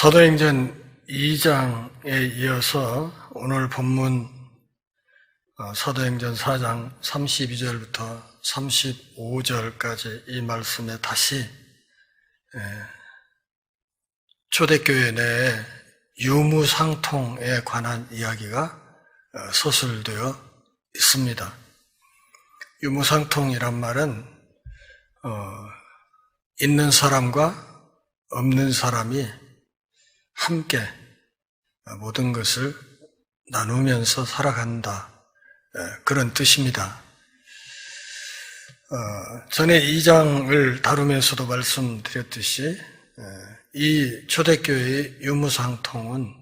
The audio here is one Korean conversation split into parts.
사도행전 2장에 이어서 오늘 본문 사도행전 4장 32절부터 35절까지 이 말씀에 다시 초대교회 내에 유무상통에 관한 이야기가 서술되어 있습니다. 유무상통이란 말은 있는 사람과 없는 사람이 함께 모든 것을 나누면서 살아간다, 그런 뜻입니다. 전에 2장을 다루면서도 말씀드렸듯이 이 초대교회의 유무상통은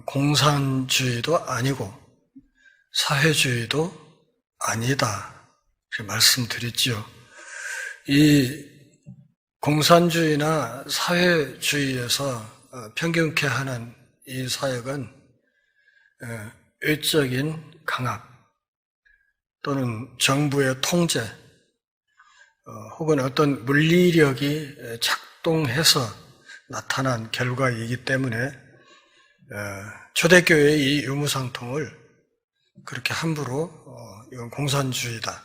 공산주의도 아니고 사회주의도 아니다, 이렇게 말씀드렸지요. 이 공산주의나 사회주의에서 평균케 하는 이 사역은 외적인 강압 또는 정부의 통제 혹은 어떤 물리력이 작동해서 나타난 결과이기 때문에 초대교회의 이 유무상통을 그렇게 함부로 이건 공산주의다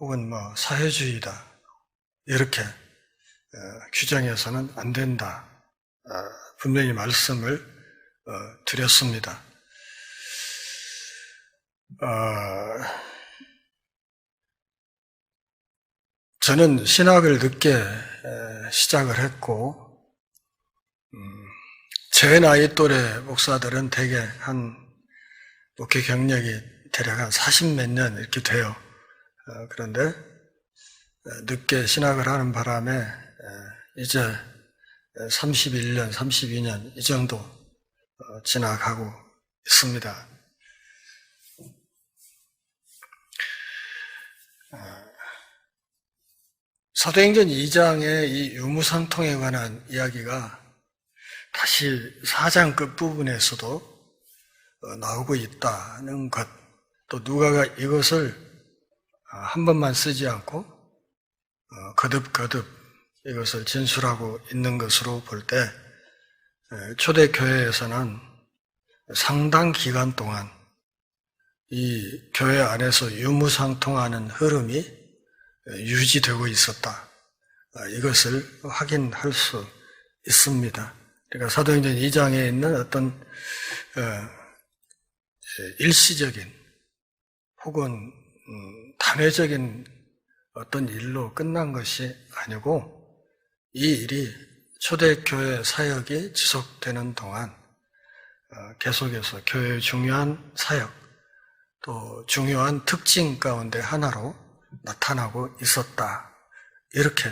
혹은 사회주의다 이렇게 규정해서는 안 된다, 분명히 말씀을 드렸습니다. 저는 신학을 늦게 시작을 했고 제 나이 또래 목사들은 대개 목회 경력이 대략 한 40몇 년 이렇게 돼요. 그런데 늦게 신학을 하는 바람에 이제 31년, 32년 이 정도 지나가고 있습니다. 사도행전 2장의 이 유무상통에 관한 이야기가 다시 4장 끝부분에서도 나오고 있다는 것, 또 누가가 이것을 한 번만 쓰지 않고 거듭거듭 이것을 진술하고 있는 것으로 볼 때 초대교회에서는 상당 기간 동안 이 교회 안에서 유무상통하는 흐름이 유지되고 있었다, 이것을 확인할 수 있습니다. 그러니까 사도행전 2장에 있는 어떤 일시적인 혹은 단회적인 어떤 일로 끝난 것이 아니고 이 일이 초대교회 사역이 지속되는 동안 계속해서 교회의 중요한 사역 또 중요한 특징 가운데 하나로 나타나고 있었다, 이렇게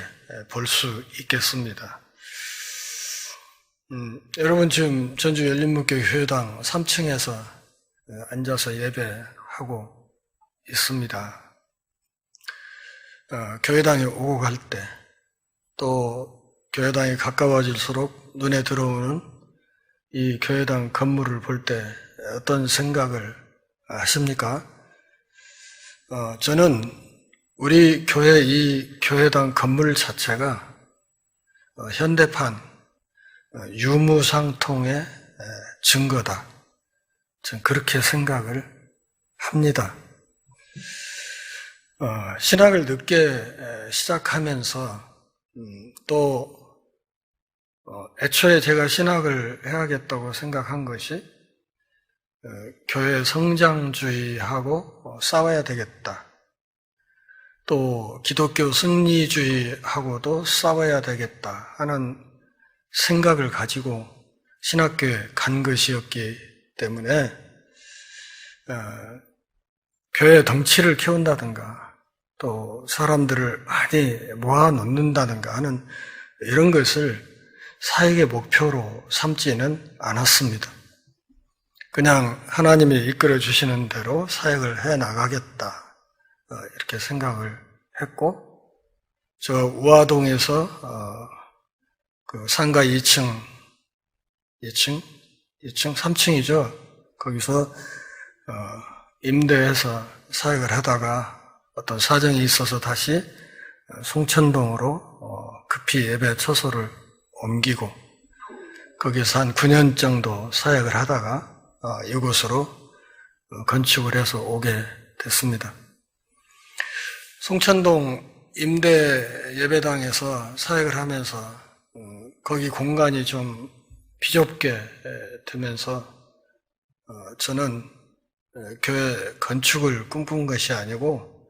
볼 수 있겠습니다. 여러분 지금 전주 열린문교회 교회당 3층에서 앉아서 예배하고 있습니다. 교회당에 오고 갈 때 또 교회당이 가까워질수록 눈에 들어오는 이 교회당 건물을 볼 때 어떤 생각을 하십니까? 저는 우리 교회 이 교회당 건물 자체가 현대판 유무상통의 증거다, 저는 그렇게 생각을 합니다. 신학을 늦게 시작하면서 또 애초에 제가 신학을 해야겠다고 생각한 것이 교회 성장주의하고 싸워야 되겠다, 또 기독교 승리주의하고도 싸워야 되겠다 하는 생각을 가지고 신학교에 간 것이었기 때문에 교회 덩치를 키운다든가 또 사람들을 많이 모아놓는다든가 하는 이런 것을 사역의 목표로 삼지는 않았습니다. 그냥 하나님이 이끌어 주시는 대로 사역을 해나가겠다, 이렇게 생각을 했고, 저 우아동에서 그 상가 3층이죠. 거기서 임대해서 사역을 하다가 어떤 사정이 있어서 다시 송천동으로 급히 예배 처소를 옮기고 거기서 한 9년 정도 사역을 하다가 이곳으로 건축을 해서 오게 됐습니다. 송천동 임대 예배당에서 사역을 하면서 거기 공간이 좀 비좁게 되면서 저는 교회 건축을 꿈꾼 것이 아니고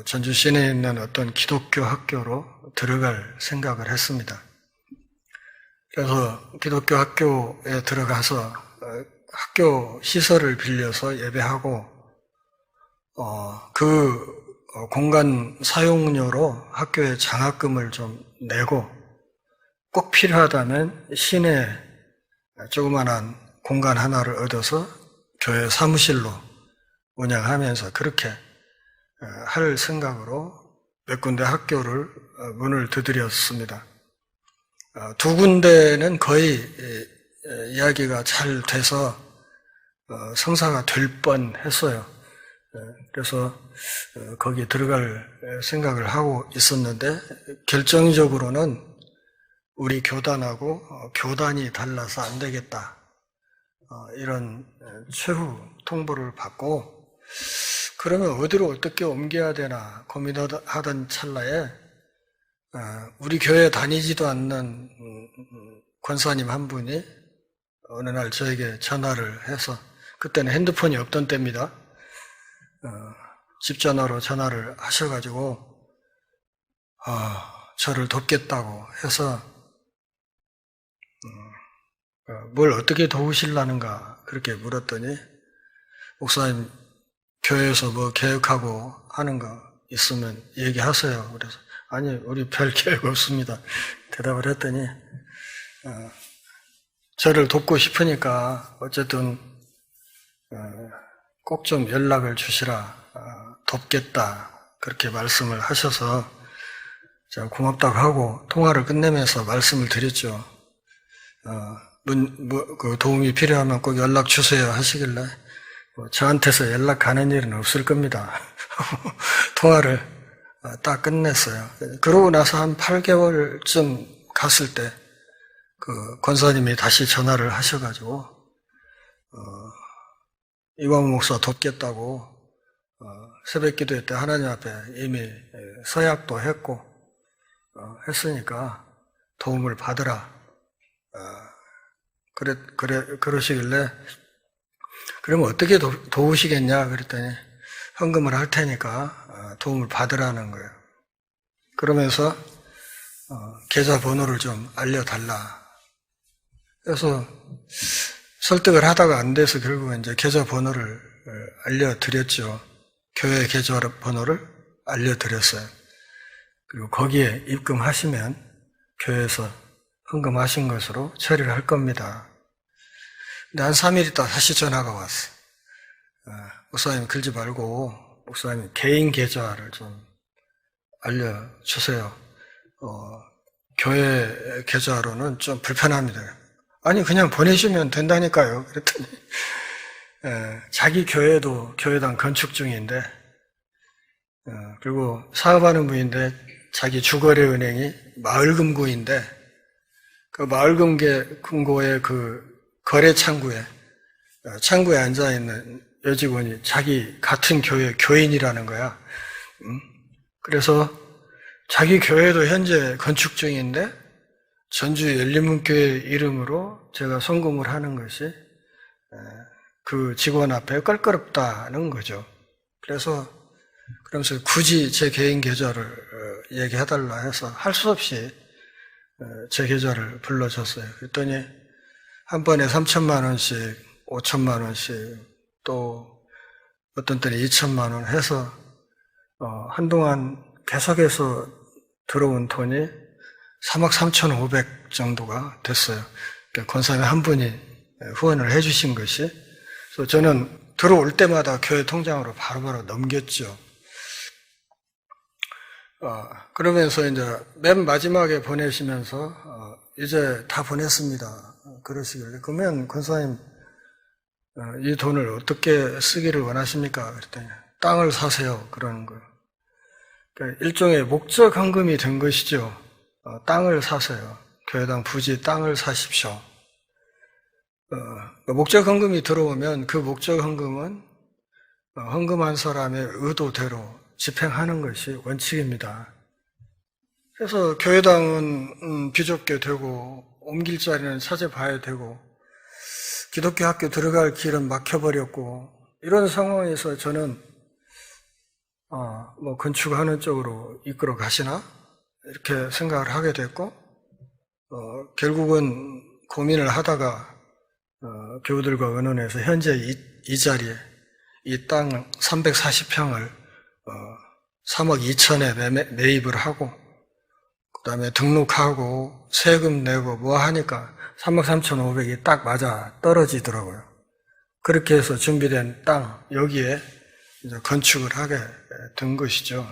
전주 시내에 있는 어떤 기독교 학교로 들어갈 생각을 했습니다. 그래서 기독교 학교에 들어가서 학교 시설을 빌려서 예배하고 그 공간 사용료로 학교에 장학금을 좀 내고 꼭 필요하다면 시내에 조그만한 공간 하나를 얻어서 교회 사무실로 운영하면서 그렇게 할 생각으로 몇 군데 학교를 문을 두드렸습니다. 두 군데는 거의 이야기가 잘 돼서 성사가 될 뻔했어요. 그래서 거기 들어갈 생각을 하고 있었는데 결정적으로는 우리 교단하고 교단이 달라서 안 되겠다. 이런 최후 통보를 받고 그러면 어디로 어떻게 옮겨야 되나 고민하던 찰나에 우리 교회 다니지도 않는 권사님 한 분이 어느 날 저에게 전화를 해서 그때는 핸드폰이 없던 때입니다. 집 전화로 전화를 하셔가지고 저를 돕겠다고 해서 뭘 어떻게 도우시려는가 그렇게 물었더니 목사님 교회에서 뭐 계획하고 하는 거 있으면 얘기하세요. 그래서 아니 우리 별 계획 없습니다. 대답을 했더니 저를 돕고 싶으니까 어쨌든 꼭 좀 연락을 주시라 돕겠다 그렇게 말씀을 하셔서 제가 고맙다고 하고 통화를 끝내면서 말씀을 드렸죠. 그 도움이 필요하면 꼭 연락 주세요 하시길래 저한테서 연락 가는 일은 없을 겁니다. 통화를 딱 끝냈어요. 그러고 나서 한 8개월쯤 갔을 때 그 권사님이 다시 전화를 하셔가지고 이광우 목사 돕겠다고 새벽 기도회 때 하나님 앞에 이미 서약도 했고 했으니까 도움을 받으라 그러시길래 그러면 어떻게 도우시겠냐 그랬더니 헌금을 할 테니까 도움을 받으라는 거예요. 그러면서 계좌번호를 좀 알려달라. 그래서 설득을 하다가 안 돼서 결국은 이제 계좌번호를 알려드렸죠. 교회 계좌번호를 알려드렸어요. 그리고 거기에 입금하시면 교회에서 헌금하신 것으로 처리를 할 겁니다. 근데 한 3일 있다 다시 전화가 왔어. 목사님 그러지 말고 목사님 개인 계좌를 좀 알려주세요. 교회 계좌로는 좀 불편합니다. 아니 그냥 보내시면 된다니까요. 그랬더니 자기 교회도 교회당 건축 중인데 그리고 사업하는 분인데 자기 주거래 은행이 마을금고인데 그 마을금고의 그 거래 창구에 앉아있는 여직원이 자기 같은 교회 교인이라는 거야. 그래서 자기 교회도 현재 건축 중인데 전주 열린문교회 이름으로 제가 송금을 하는 것이 그 직원 앞에 껄끄럽다는 거죠. 그러면서 굳이 제 개인 계좌를 얘기해달라 해서 할 수 없이 제 계좌를 불러줬어요. 그랬더니 한 번에 3천만 원씩, 5천만 원씩, 또 어떤 때는 2천만 원 해서 한동안 계속해서 들어온 돈이 3억 3,500 정도가 됐어요. 그러니까 권사님 한 분이 후원을 해주신 것이. 그래서 저는 들어올 때마다 교회 통장으로 바로바로 넘겼죠. 그러면서 이제 맨 마지막에 보내시면서 이제 다 보냈습니다. 그러시길래 그러면 권사님 이 돈을 어떻게 쓰기를 원하십니까? 그랬더니 땅을 사세요. 그러는 거예요. 그러니까 일종의 목적 헌금이 된 것이죠. 땅을 사세요. 교회당 부지 땅을 사십시오. 목적 헌금이 들어오면 그 목적 헌금은 헌금한 사람의 의도대로 집행하는 것이 원칙입니다. 그래서 교회당은 비좁게 되고 옮길 자리는 찾아봐야 되고 기독교 학교 들어갈 길은 막혀버렸고 이런 상황에서 저는 건축하는 쪽으로 이끌어 가시나 이렇게 생각을 하게 됐고 결국은 고민을 하다가 교우들과 의논해서 현재 이 자리에 이 땅 340평을 3억 2천에 매입을 하고 그 다음에 등록하고 세금 내고 뭐 하니까 3억 3,500이 딱 맞아 떨어지더라고요. 그렇게 해서 준비된 땅 여기에 이제 건축을 하게 된 것이죠.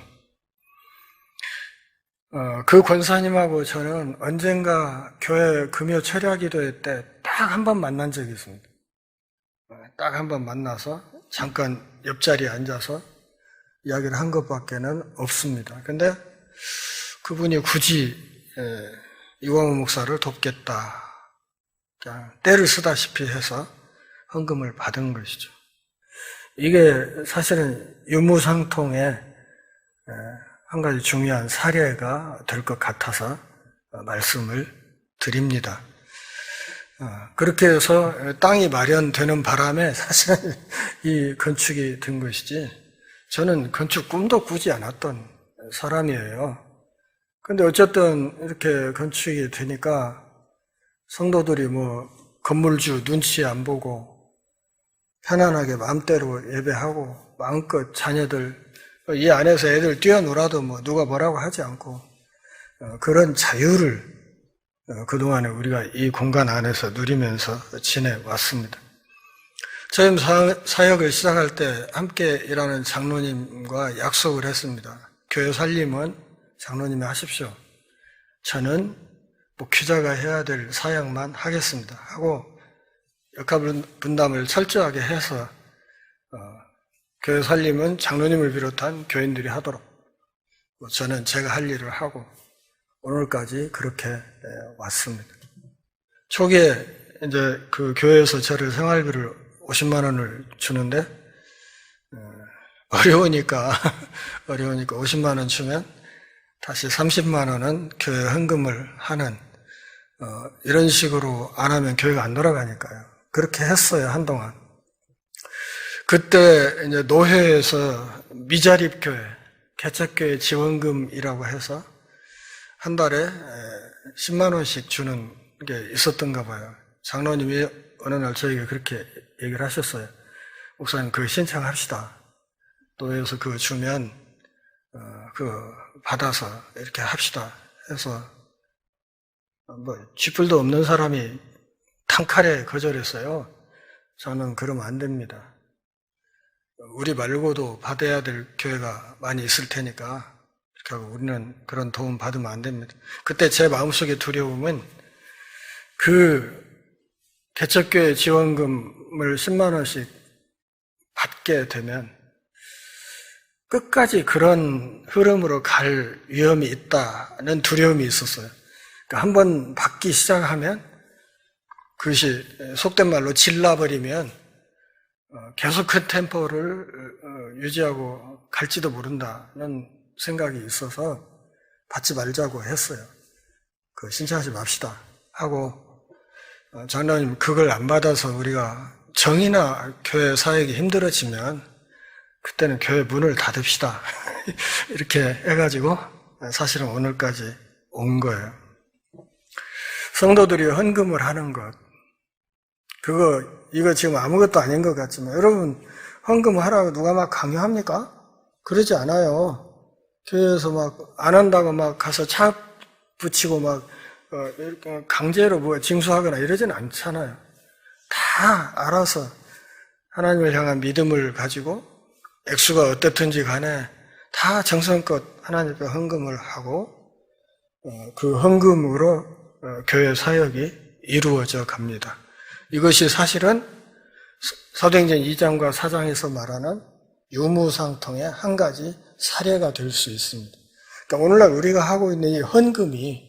그 권사님하고 저는 언젠가 교회 금요 철야기도회 때 딱 한 번 만난 적이 있습니다. 딱 한 번 만나서 잠깐 옆자리에 앉아서 이야기를 한 것밖에는 없습니다. 근데 그분이 굳이 이광호 목사를 돕겠다. 그냥 때를 쓰다시피 해서 헌금을 받은 것이죠. 이게 사실은 유무상통의 한 가지 중요한 사례가 될 것 같아서 말씀을 드립니다. 그렇게 해서 땅이 마련되는 바람에 사실은 이 건축이 된 것이지 저는 건축 꿈도 꾸지 않았던 사람이에요. 근데 어쨌든 이렇게 건축이 되니까 성도들이 건물주 눈치 안 보고 편안하게 마음대로 예배하고 마음껏 자녀들 이 안에서 애들 뛰어놀아도 누가 뭐라고 하지 않고 그런 자유를 그동안에 우리가 이 공간 안에서 누리면서 지내왔습니다. 처음 사역을 시작할 때 함께 일하는 장로님과 약속을 했습니다. 교회 살림은 장로님이 하십시오. 저는 목회자가 해야 될 사역만 하겠습니다. 하고 역할 분담을 철저하게 해서 교회 살림은 장로님을 비롯한 교인들이 하도록 저는 제가 할 일을 하고 오늘까지 그렇게 왔습니다. 초기에 이제 그 교회에서 저를 생활비를 50만 원을 주는데 어려우니까 50만 원 주면 다시 30만 원은 교회 헌금을 하는 이런 식으로 안 하면 교회가 안 돌아가니까요. 그렇게 했어요, 한동안. 그때 이제 노회에서 미자립교회, 개척교회 지원금이라고 해서 한 달에 10만 원씩 주는 게 있었던가 봐요. 장로님이 어느 날 저에게 그렇게 얘기를 하셨어요. 목사님, 그거 신청합시다. 노회에서 그거 주면 그거 받아서 이렇게 합시다 해서 쥐뿔도 없는 사람이 탕칼에 거절했어요. 저는 그러면 안 됩니다. 우리 말고도 받아야 될 교회가 많이 있을 테니까 그렇게 하고 우리는 그런 도움 받으면 안 됩니다. 그때 제 마음속에 두려움은 그 개척교회 지원금을 10만 원씩 받게 되면 끝까지 그런 흐름으로 갈 위험이 있다는 두려움이 있었어요. 그러니까 한번 받기 시작하면 그것이 속된 말로 질러버리면 계속 그 템포를 유지하고 갈지도 모른다는 생각이 있어서 받지 말자고 했어요. 그 신청하지 맙시다 하고 장로님 그걸 안 받아서 우리가 정이나 교회 사역이 힘들어지면 그때는 교회 문을 닫읍시다 이렇게 해가지고 사실은 오늘까지 온 거예요. 성도들이 헌금을 하는 것 이거 지금 아무것도 아닌 것 같지만 여러분 헌금하라고 누가 막 강요합니까? 그러지 않아요. 교회에서 막 안 한다고 막 가서 차 붙이고 막 강제로 징수하거나 이러진 않잖아요. 다 알아서 하나님을 향한 믿음을 가지고 액수가 어떻든지 간에 다 정성껏 하나님 앞에 헌금을 하고 그 헌금으로 교회 사역이 이루어져 갑니다. 이것이 사실은 사도행전 2장과 4장에서 말하는 유무상통의 한 가지 사례가 될 수 있습니다. 그러니까 오늘날 우리가 하고 있는 이 헌금이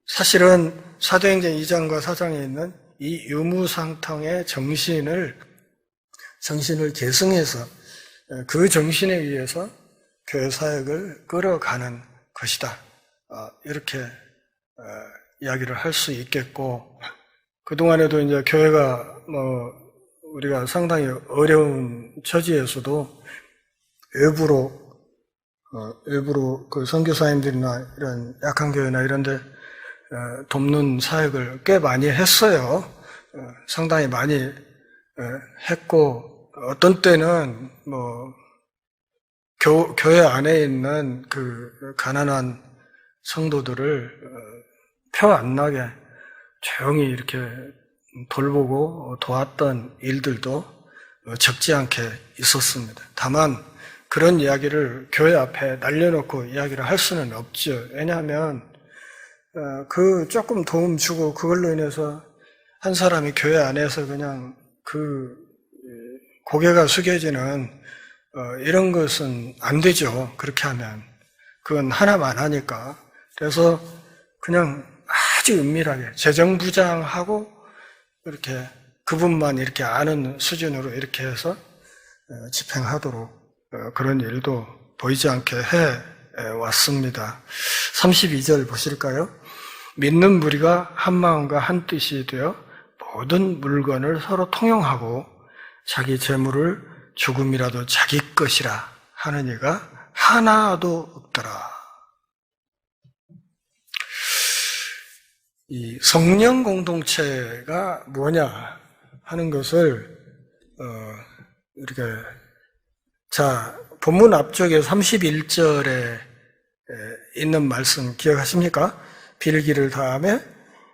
사실은 사도행전 2장과 4장에 있는 이 유무상통의 정신을 계승해서 그 정신에 의해서 교회 사역을 끌어가는 것이다. 이렇게 이야기를 할 수 있겠고, 그동안에도 이제 교회가 우리가 상당히 어려운 처지에서도 일부러 그 선교사님들이나 이런 약한 교회나 이런 데 돕는 사역을 꽤 많이 했어요. 상당히 많이 했고, 어떤 때는 교회 안에 있는 그 가난한 성도들을 표 안 나게 조용히 이렇게 돌보고 도왔던 일들도 적지 않게 있었습니다. 다만 그런 이야기를 교회 앞에 날려놓고 이야기를 할 수는 없죠. 왜냐하면 그 조금 도움 주고 그걸로 인해서 한 사람이 교회 안에서 그냥 그 고개가 숙여지는 이런 것은 안 되죠. 그렇게 하면 그건 하나만 하니까. 그래서 그냥 아주 은밀하게 재정부장하고 이렇게 그분만 이렇게 아는 수준으로 이렇게 해서 집행하도록 그런 일도 보이지 않게 해 왔습니다. 32절 보실까요? 믿는 무리가 한 마음과 한 뜻이 되어 모든 물건을 서로 통용하고 자기 재물을 조금이라도 자기 것이라 하는 이가 하나도 없더라. 이 성령 공동체가 뭐냐 하는 것을 이렇게 본문 앞쪽에 31절에 있는 말씀 기억하십니까? 빌기를 다음에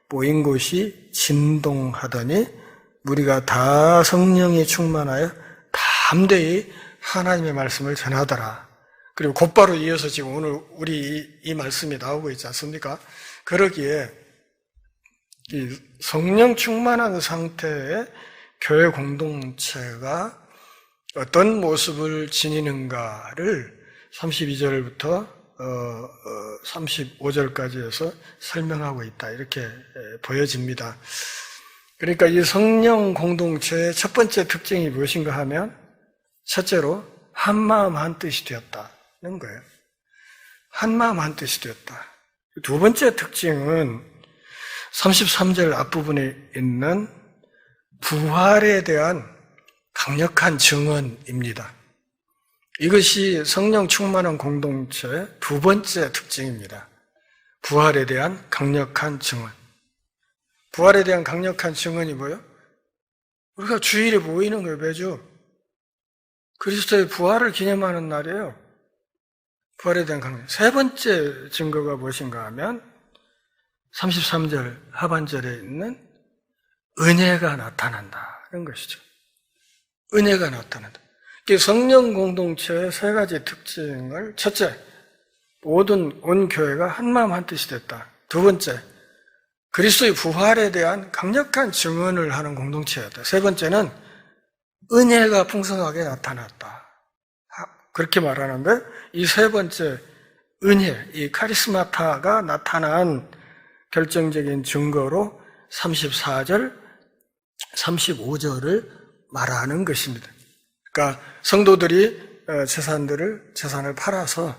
모인 곳이 진동하더니 무리가 다 성령이 충만하여 담대히 하나님의 말씀을 전하더라. 그리고 곧바로 이어서 지금 오늘 우리 이 말씀이 나오고 있지 않습니까? 그러기에 이 성령 충만한 상태의 교회 공동체가 어떤 모습을 지니는가를 32절부터 35절까지 해서 설명하고 있다. 이렇게 보여집니다. 그러니까 이 성령 공동체의 첫 번째 특징이 무엇인가 하면 첫째로 한 마음 한 뜻이 되었다는 거예요. 한 마음 한 뜻이 되었다. 두 번째 특징은 33절 앞부분에 있는 부활에 대한 강력한 증언입니다. 이것이 성령 충만한 공동체의 두 번째 특징입니다. 부활에 대한 강력한 증언. 부활에 대한 강력한 증언이 뭐예요? 우리가 주일에 모이는 거예요, 매주. 그리스도의 부활을 기념하는 날이에요. 부활에 대한 강력. 세 번째 증거가 무엇인가 하면 33절 하반절에 있는 은혜가 나타난다는 것이죠. 은혜가 나타난다. 성령 공동체의 세 가지 특징을 첫째, 모든 온 교회가 한 마음 한 뜻이 됐다. 두 번째, 그리스도의 부활에 대한 강력한 증언을 하는 공동체였다. 세 번째는 은혜가 풍성하게 나타났다. 그렇게 말하는데 이 세 번째 은혜, 이 카리스마타가 나타난 결정적인 증거로 34절, 35절을 말하는 것입니다. 그러니까 성도들이 재산을 팔아서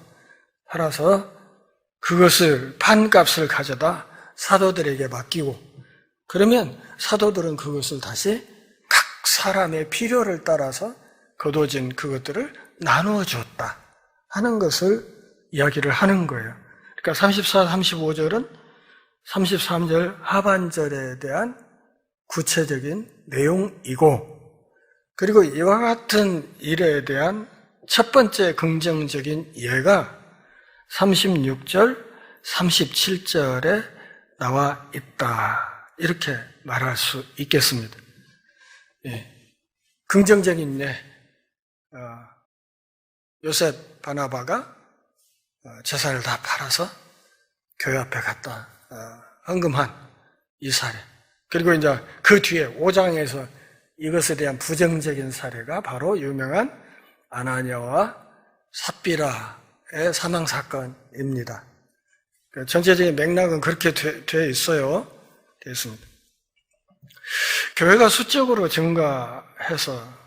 그것을 판값을 가져다 사도들에게 맡기고, 그러면 사도들은 그것을 다시 각 사람의 필요를 따라서 거둬진 그것들을 나누어 줬다 하는 것을 이야기를 하는 거예요. 그러니까 34, 35절은 33절 하반절에 대한 구체적인 내용이고, 그리고 이와 같은 일에 대한 첫 번째 긍정적인 예가 36절, 37절에 나와 있다. 이렇게 말할 수 있겠습니다. 예. 긍정적인 예. 요셉 바나바가 재산을 다 팔아서 교회 앞에 갖다 헌금한 이 사례. 그리고 이제 그 뒤에 5장에서 이것에 대한 부정적인 사례가 바로 유명한 아나니아와 삽비라의 사망 사건입니다. 전체적인 맥락은 그렇게 되어 있어요. 되어 있습니다. 교회가 수적으로 증가해서,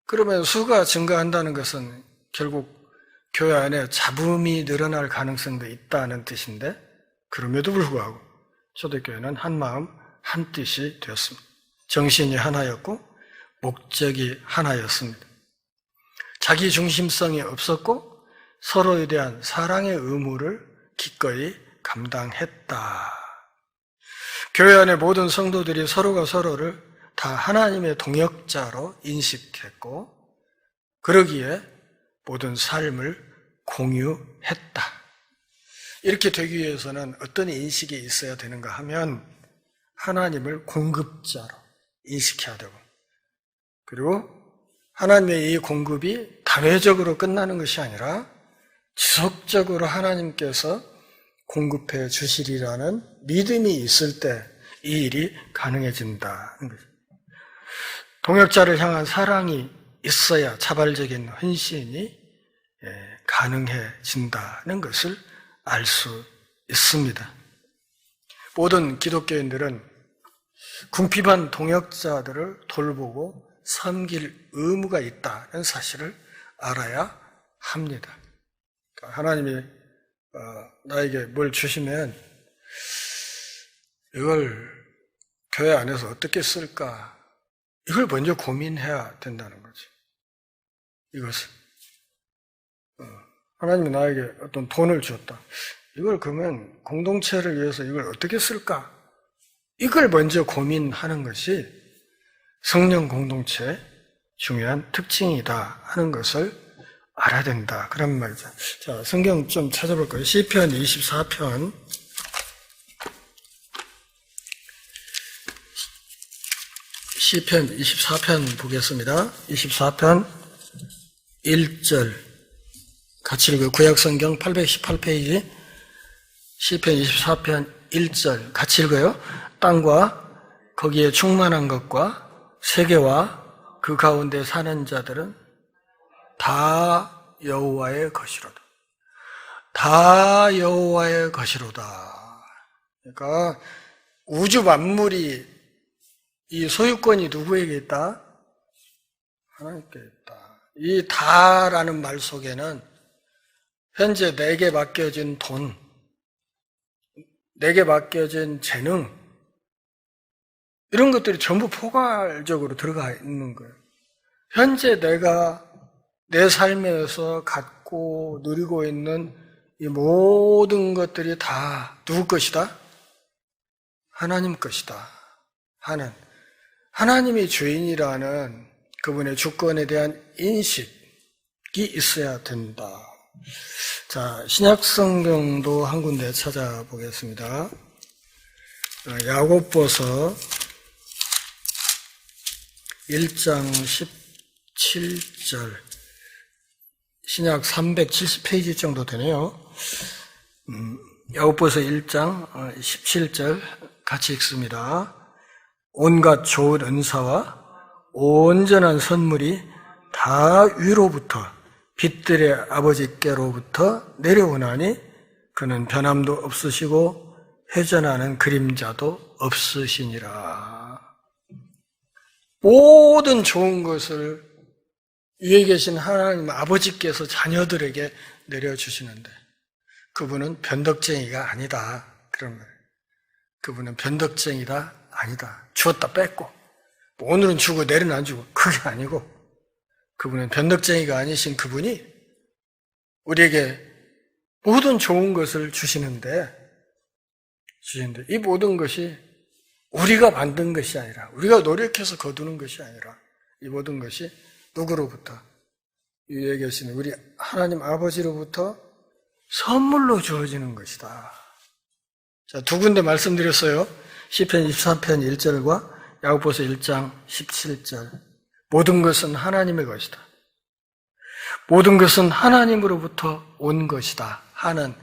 그러면 수가 증가한다는 것은 결국 교회 안에 잡음이 늘어날 가능성도 있다는 뜻인데, 그럼에도 불구하고 초대교회는 한 마음 한 뜻이 되었습니다. 정신이 하나였고 목적이 하나였습니다. 자기 중심성이 없었고 서로에 대한 사랑의 의무를 기꺼이 감당했다. 교회 안의 모든 성도들이 서로가 서로를 다 하나님의 동역자로 인식했고, 그러기에 모든 삶을 공유했다. 이렇게 되기 위해서는 어떤 인식이 있어야 되는가 하면 하나님을 공급자로 인식해야 되고, 그리고 하나님의 이 공급이 단회적으로 끝나는 것이 아니라 지속적으로 하나님께서 공급해 주시리라는 믿음이 있을 때 이 일이 가능해진다는 거죠. 동역자를 향한 사랑이 있어야 자발적인 헌신이 가능해진다는 것을 알 수 있습니다. 모든 기독교인들은 궁핍한 동역자들을 돌보고 섬길 의무가 있다는 사실을 알아야 합니다. 하나님이 나에게 뭘 주시면 이걸 교회 안에서 어떻게 쓸까? 이걸 먼저 고민해야 된다는 거죠. 이것을. 하나님이 나에게 어떤 돈을 주었다. 이걸 그러면 공동체를 위해서 이걸 어떻게 쓸까? 이걸 먼저 고민하는 것이 성령 공동체의 중요한 특징이다 하는 것을 알아야 된다. 그런 말이죠. 자, 성경 좀 찾아볼까요? 시편 24편. 시편 24편 보겠습니다. 24편 1절. 같이 읽어요. 구약성경 818페이지. 시편 24편 1절. 같이 읽어요. 땅과 거기에 충만한 것과 세계와 그 가운데 사는 자들은 다 여호와의 것이로다. 다 여호와의 것이로다. 그러니까 우주 만물이 이 소유권이 누구에게 있다? 하나님께 있다. 이 다라는 말 속에는 현재 내게 맡겨진 돈, 내게 맡겨진 재능, 이런 것들이 전부 포괄적으로 들어가 있는 거예요. 현재 내가 내 삶에서 갖고 누리고 있는 이 모든 것들이 다 누구 것이다? 하나님 것이다 하는, 하나님이 주인이라는 그분의 주권에 대한 인식이 있어야 된다. 자, 신약성경도 한 군데 찾아보겠습니다. 야고보서 1장 17절, 신약 370페이지 정도 되네요. 야고보서 1장 17절 같이 읽습니다. 온갖 좋은 은사와 온전한 선물이 다 위로부터 빛들의 아버지께로부터 내려오나니 그는 변함도 없으시고 회전하는 그림자도 없으시니라. 모든 좋은 것을 위에 계신 하나님 아버지께서 자녀들에게 내려주시는데 그분은 변덕쟁이가 아니다. 그런 거예요. 그분은 변덕쟁이다 아니다. 주었다 뺐고 오늘은 주고 내일은 안 주고 그게 아니고 그분은 변덕쟁이가 아니신 그분이 우리에게 모든 좋은 것을 주시는데 이 모든 것이 우리가 만든 것이 아니라 우리가 노력해서 거두는 것이 아니라 이 모든 것이 누구로부터? 위에 계신 우리 하나님 아버지로부터 선물로 주어지는 것이다. 자, 두 군데 말씀드렸어요. 시편 23편 1절과 야고보서 1장 17절. 모든 것은 하나님의 것이다. 모든 것은 하나님으로부터 온 것이다 하는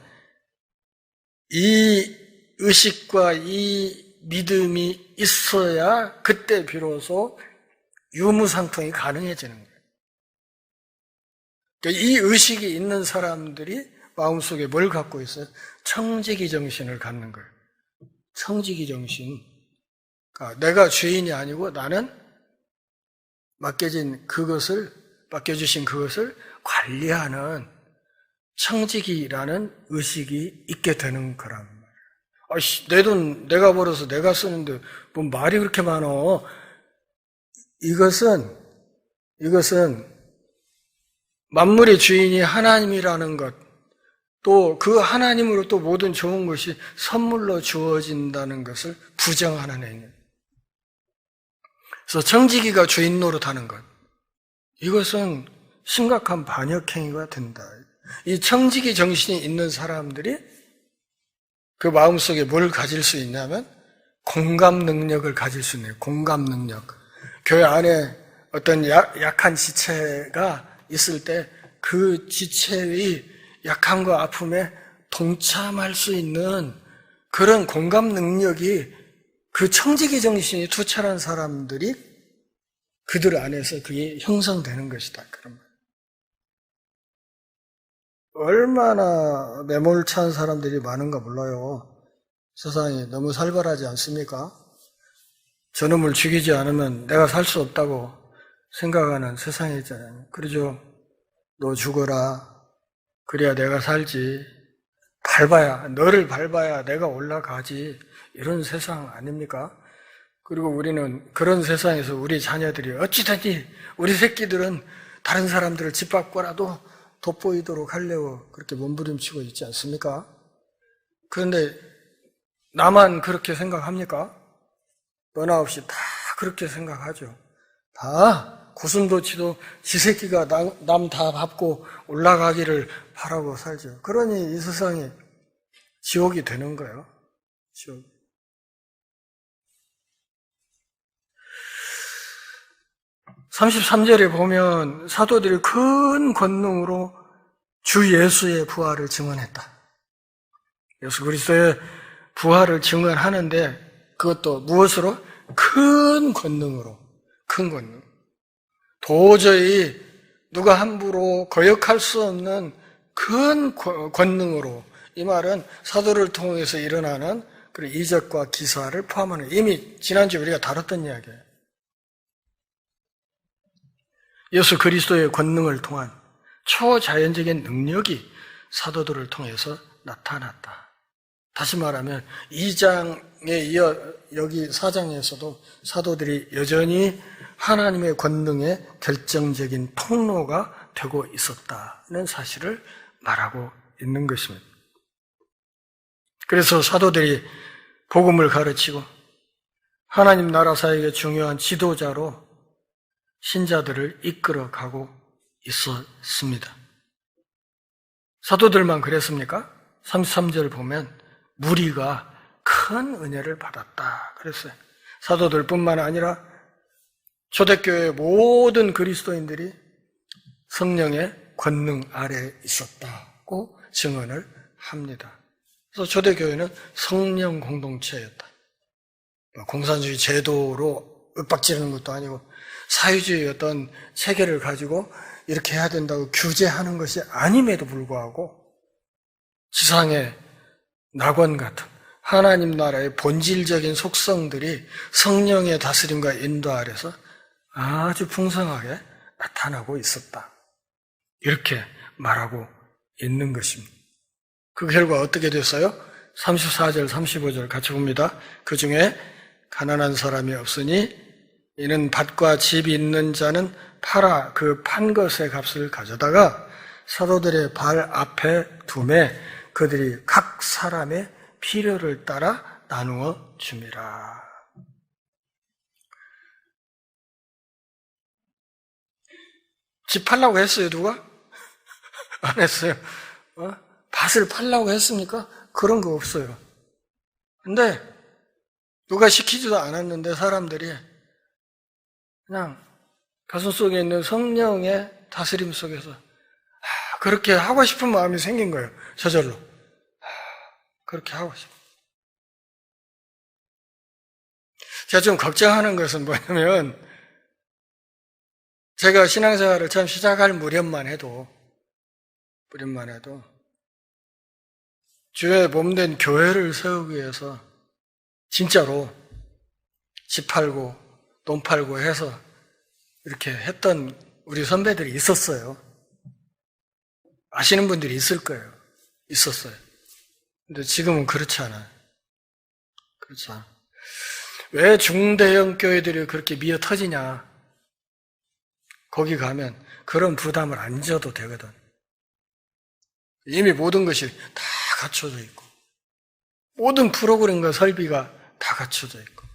이 의식과 이 믿음이 있어야 그때 비로소 유무상통이 가능해지는 거예요. 그러니까 이 의식이 있는 사람들이 마음속에 뭘 갖고 있어요? 청지기 정신을 갖는 거예요. 청지기 정신. 그러니까 내가 주인이 아니고 나는 맡겨주신 그것을 관리하는 청지기라는 의식이 있게 되는 거란 말이에요. 아이씨, 내 돈 내가 벌어서 내가 쓰는데 뭐 말이 그렇게 많어. 이것은 만물의 주인이 하나님이라는 것, 또 그 하나님으로 또 모든 좋은 것이 선물로 주어진다는 것을 부정하는 행위. 그래서 청지기가 주인 노릇하는 것, 이것은 심각한 반역행위가 된다. 이 청지기 정신이 있는 사람들이 그 마음속에 뭘 가질 수 있냐면 공감 능력을 가질 수 있네요. 공감 능력. 교회 안에 어떤 약한 지체가 있을 때 그 지체의 약함과 아픔에 동참할 수 있는 그런 공감 능력이 그 청지기 정신이 투철한 사람들이 그들 안에서 그게 형성되는 것이다. 그런 말. 얼마나 매몰찬 사람들이 많은가 몰라요. 세상이 너무 살벌하지 않습니까? 저놈을 죽이지 않으면 내가 살 수 없다고 생각하는 세상이 있잖아요. 그러죠. 너 죽어라. 그래야 내가 살지. 너를 밟아야 내가 올라가지. 이런 세상 아닙니까? 그리고 우리는 그런 세상에서 우리 자녀들이 어찌든지 우리 새끼들은 다른 사람들을 짓밟고라도 돋보이도록 하려고 그렇게 몸부림치고 있지 않습니까? 그런데 나만 그렇게 생각합니까? 너나 없이 다 그렇게 생각하죠. 다 고슴도치도 지 새끼가 남 다 밟고 올라가기를 바라고 살죠. 그러니 이 세상이 지옥이 되는 거예요. 지옥. 33절에 보면 사도들이 큰 권능으로 주 예수의 부활을 증언했다. 예수 그리스도의 부활을 증언하는데 그것도 무엇으로? 큰 권능으로. 큰 권능. 도저히 누가 함부로 거역할 수 없는 큰 권능으로. 이 말은 사도를 통해서 일어나는 그런 이적과 기사를 포함하는, 이미 지난주에 우리가 다뤘던 이야기예요. 예수 그리스도의 권능을 통한 초자연적인 능력이 사도들을 통해서 나타났다. 다시 말하면 2장에 이어 여기 4장에서도 사도들이 여전히 하나님의 권능의 결정적인 통로가 되고 있었다는 사실을 말하고 있는 것입니다. 그래서 사도들이 복음을 가르치고 하나님 나라 사역의 중요한 지도자로 신자들을 이끌어가고 있었습니다. 사도들만 그랬습니까? 33절 보면 무리가 큰 은혜를 받았다 그랬어요. 사도들뿐만 아니라 초대교회의 모든 그리스도인들이 성령의 권능 아래에 있었다고 증언을 합니다. 그래서 초대교회는 성령 공동체였다. 공산주의 제도로 윽박지르는 것도 아니고 사회주의 어떤 체계를 가지고 이렇게 해야 된다고 규제하는 것이 아님에도 불구하고 지상의 낙원 같은 하나님 나라의 본질적인 속성들이 성령의 다스림과 인도 아래서 아주 풍성하게 나타나고 있었다. 이렇게 말하고 있는 것입니다. 그 결과 어떻게 됐어요? 34절, 35절 같이 봅니다. 그 중에 가난한 사람이 없으니 이는 밭과 집이 있는 자는 팔아 그 판 것의 값을 가져다가 사도들의 발 앞에 두매 그들이 각 사람의 필요를 따라 나누어 줍니다. 집 팔라고 했어요, 누가? 안 했어요. 밭을 팔라고 했습니까? 그런 거 없어요. 근데 누가 시키지도 않았는데 사람들이 그냥 가슴 속에 있는 성령의 다스림 속에서 그렇게 하고 싶은 마음이 생긴 거예요. 저절로. 그렇게 하고 싶어요. 제가 좀 걱정하는 것은 뭐냐면 제가 신앙생활을 처음 시작할 무렵만 해도 주의 몸된 교회를 세우기 위해서 진짜로 집 팔고 돈 팔고 해서 이렇게 했던 우리 선배들이 있었어요. 아시는 분들이 있을 거예요. 있었어요. 근데 지금은 그렇지 않아요. 그렇지 않아요. 왜 중대형 교회들이 그렇게 미어 터지냐? 거기 가면 그런 부담을 안 져도 되거든. 이미 모든 것이 다 갖춰져 있고, 모든 프로그램과 설비가 다 갖춰져 있고,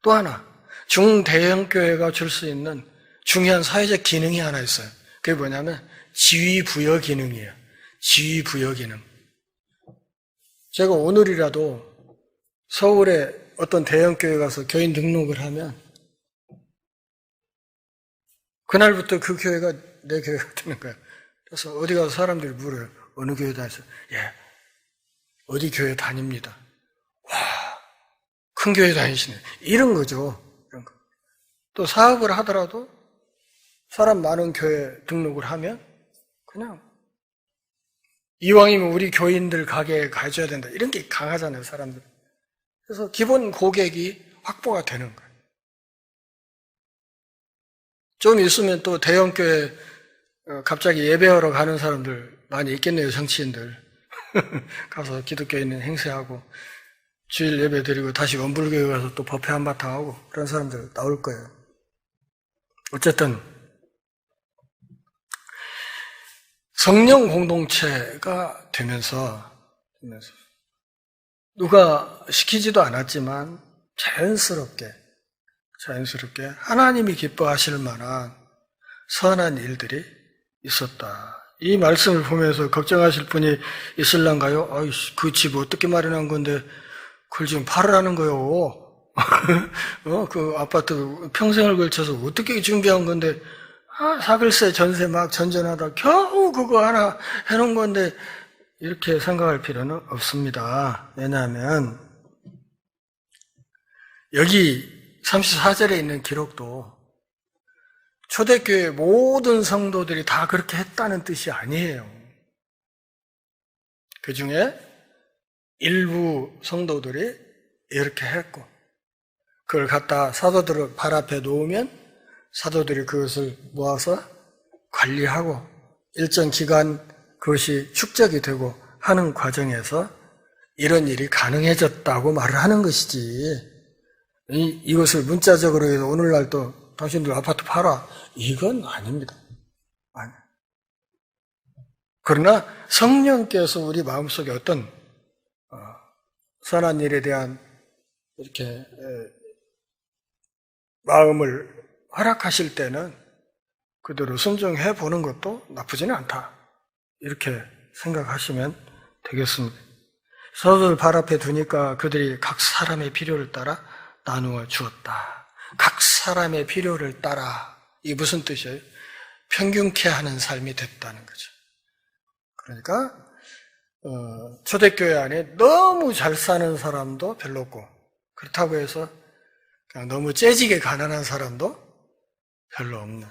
또 하나, 중대형 교회가 줄 수 있는 중요한 사회적 기능이 하나 있어요. 그게 뭐냐면 지휘부여 기능이에요. 지휘부여 기능. 제가 오늘이라도 서울에 어떤 대형 교회 가서 교인 등록을 하면 그날부터 그 교회가 내 교회가 되는 거예요. 그래서 어디 가서 사람들이 물어요. 어느 교회 다니세요? 예, 어디 교회 다닙니다. 와, 큰 교회 다니시네. 이런 거죠. 이런 거. 또 사업을 하더라도 사람 많은 교회 등록을 하면 그냥 이왕이면 우리 교인들 가게에 가줘야 된다. 이런 게 강하잖아요, 사람들. 그래서 기본 고객이 확보가 되는 거예요. 좀 있으면 또 대형 교회 갑자기 예배하러 가는 사람들 많이 있겠네요, 정치인들. 가서 기독교인은 행세하고 주일 예배 드리고 다시 원불교회 가서 또 법회 한바탕 하고 그런 사람들 나올 거예요. 어쨌든 성령 공동체가 되면서 누가 시키지도 않았지만 자연스럽게 하나님이 기뻐하실 만한 선한 일들이 있었다. 이 말씀을 보면서 걱정하실 분이 있을란가요? 아이씨, 그 집 어떻게 마련한 건데 그걸 지금 팔으라는 거요. 그 아파트 평생을 걸쳐서 어떻게 준비한 건데 사글세 전세 막 전전하다 겨우 그거 하나 해놓은 건데 이렇게 생각할 필요는 없습니다. 왜냐하면 여기 34절에 있는 기록도 초대교회 모든 성도들이 다 그렇게 했다는 뜻이 아니에요. 그 중에 일부 성도들이 이렇게 했고 그걸 갖다 사도들 발 앞에 놓으면 사도들이 그것을 모아서 관리하고 일정 기간 그것이 축적이 되고 하는 과정에서 이런 일이 가능해졌다고 말을 하는 것이지 이것을 문자적으로 해서 오늘날 또 당신들 아파트 팔아 이건 아닙니다. 아니. 그러나 성령께서 우리 마음속에 어떤 선한 일에 대한 이렇게 마음을 허락하실 때는 그대로 순종해 보는 것도 나쁘지는 않다. 이렇게 생각하시면 되겠습니다. 사도들 발 앞에 두니까 그들이 각 사람의 필요를 따라 나누어 주었다. 각 사람의 필요를 따라 이게 무슨 뜻이에요? 평균케 하는 삶이 됐다는 거죠. 그러니까 초대교회 안에 너무 잘 사는 사람도 별로 없고 그렇다고 해서 그냥 너무 째지게 가난한 사람도 별로 없는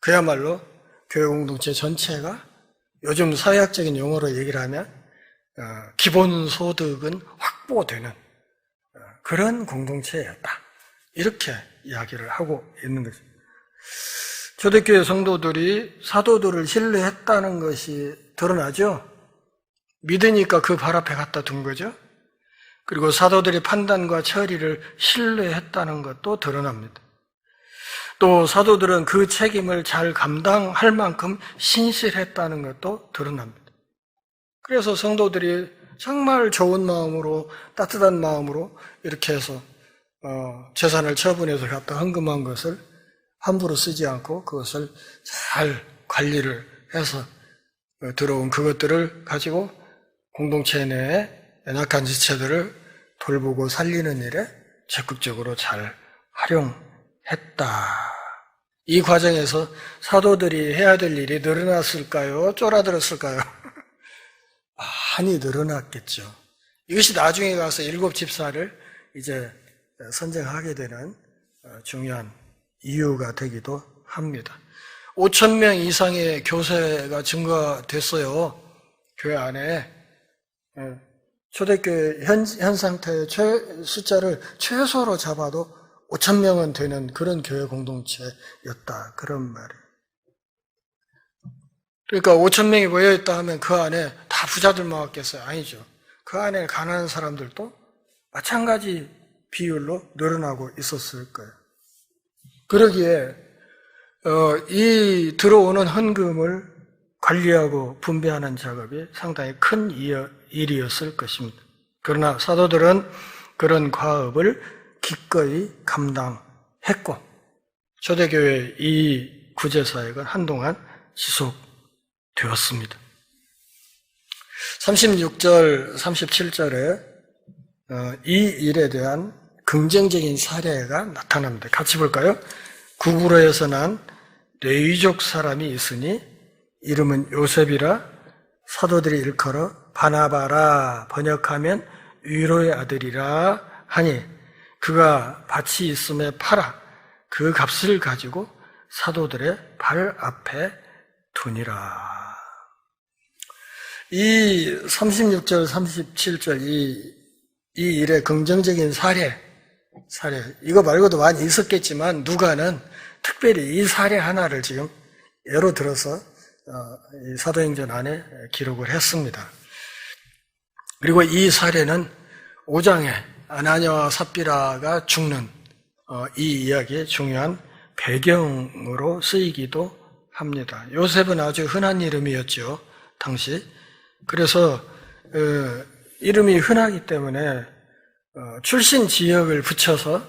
그야말로 교회 공동체 전체가 요즘 사회학적인 용어로 얘기를 하면 기본소득은 확보되는 그런 공동체였다. 이렇게 이야기를 하고 있는 거죠. 초대교회 성도들이 사도들을 신뢰했다는 것이 드러나죠. 믿으니까 그 발 앞에 갖다 둔 거죠. 그리고 사도들의 판단과 처리를 신뢰했다는 것도 드러납니다. 또 사도들은 그 책임을 잘 감당할 만큼 신실했다는 것도 드러납니다. 그래서 성도들이 정말 좋은 마음으로 따뜻한 마음으로 이렇게 해서 재산을 처분해서 갖다 헌금한 것을 함부로 쓰지 않고 그것을 잘 관리를 해서 들어온 그것들을 가지고 공동체 내에 연약한 지체들을 돌보고 살리는 일에 적극적으로 잘 활용했다. 이 과정에서 사도들이 해야 될 일이 늘어났을까요? 쫄아들었을까요? 많이 늘어났겠죠. 이것이 나중에 가서 7 집사를 이제 선정하게 되는 중요한 이유가 되기도 합니다. 5,000명 이상의 교세가 증가됐어요. 교회 안에 초대교회 현 상태의 숫자를 최소로 잡아도 5,000명은 되는 그런 교회 공동체였다. 그런 말이에요. 그러니까 5,000명이 모여있다 하면 그 안에 다 부자들만 왔겠어요? 아니죠. 그 안에 가난한 사람들도 마찬가지 비율로 늘어나고 있었을 거예요. 그러기에 이 들어오는 헌금을 관리하고 분배하는 작업이 상당히 큰 일이었을 것입니다. 그러나 사도들은 그런 과업을 기꺼이 감당했고 초대교회의 이 구제사역은 한동안 지속되었습니다. 36절, 37절에 이 일에 대한 긍정적인 사례가 나타납니다. 같이 볼까요? 구브로에서 난 레위족 사람이 있으니 이름은 요셉이라 사도들이 일컬어 바나바라 번역하면 위로의 아들이라 하니 그가 밭이 있음에 팔아 그 값을 가지고 사도들의 발 앞에 두니라. 이 36절, 37절 이 일의 긍정적인 사례 이거 말고도 많이 있었겠지만 누가는 특별히 이 사례 하나를 지금 예로 들어서 이 사도행전 안에 기록을 했습니다. 그리고 이 사례는 5장에 아나니아와 삽비라가 죽는 이 이야기의 중요한 배경으로 쓰이기도 합니다. 요셉은 아주 흔한 이름이었죠, 당시. 그래서 이름이 흔하기 때문에 출신 지역을 붙여서